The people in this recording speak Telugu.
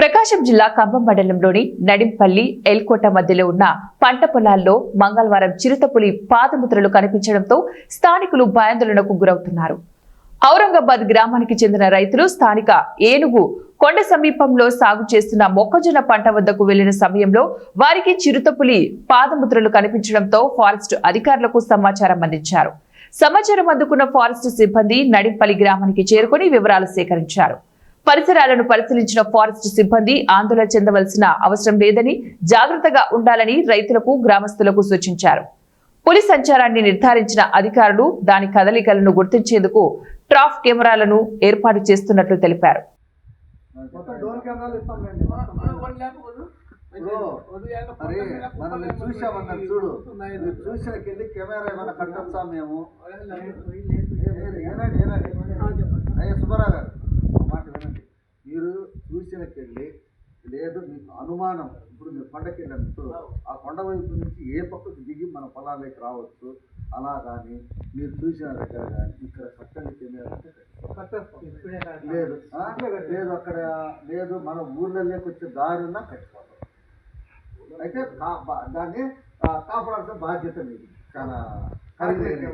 ప్రకాశం జిల్లా కంభం మండలంలోని నడింపల్లి ఎల్కోట మధ్యలో ఉన్న పంట పొలాల్లో మంగళవారం చిరుతపులి పాదముద్రలు కనిపించడంతో స్థానికులు భయాందోళనకు గురవుతున్నారు. ఔరంగాబాద్ గ్రామానికి చెందిన రైతులు స్థానిక ఏనుగు కొండ సమీపంలో సాగు చేస్తున్న మొక్కజొన్న పంట వద్దకు వెళ్లిన సమయంలో వారికి చిరుతపులి పాదముద్రలు కనిపించడంతో ఫారెస్ట్ అధికారులకు సమాచారం అందించారు. సమాచారం అందుకున్న ఫారెస్ట్ సిబ్బంది నడింపల్లి గ్రామానికి చేరుకుని వివరాలు సేకరించారు. పరిసరాలను పరిశీలించిన ఫారెస్ట్ సిబ్బంది ఆందోళన చెందవలసిన అవసరం లేదని, జాగ్రత్తగా ఉండాలని రైతులకు, గ్రామస్తులకు సూచించారు. పులి సంచారాన్ని నిర్ధారించిన అధికారులు దాని కదలికలను గుర్తించేందుకు ట్రాప్ కెమెరాలను ఏర్పాటు చేస్తున్నట్లు తెలిపారు. మీరు చూసినకెళ్ళి లేదు మీకు అనుమానం, ఇప్పుడు మీరు కొండకి వెళ్ళినప్పుడు ఆ కొండ వైపు నుంచి ఏ పక్కకు దిగి మన పొలాల్లోకి రావచ్చు. అలా కానీ మీరు చూసిన దగ్గర కానీ ఇక్కడ కట్టలు లేదు లేదు అక్కడ లేదు, మన ఊర్లలోకి వచ్చే దారున్నా కట్టుకోవాలి. అయితే దాన్ని కాపాడాల్సిన బాధ్యత మీది చాలా ఖరీదైన.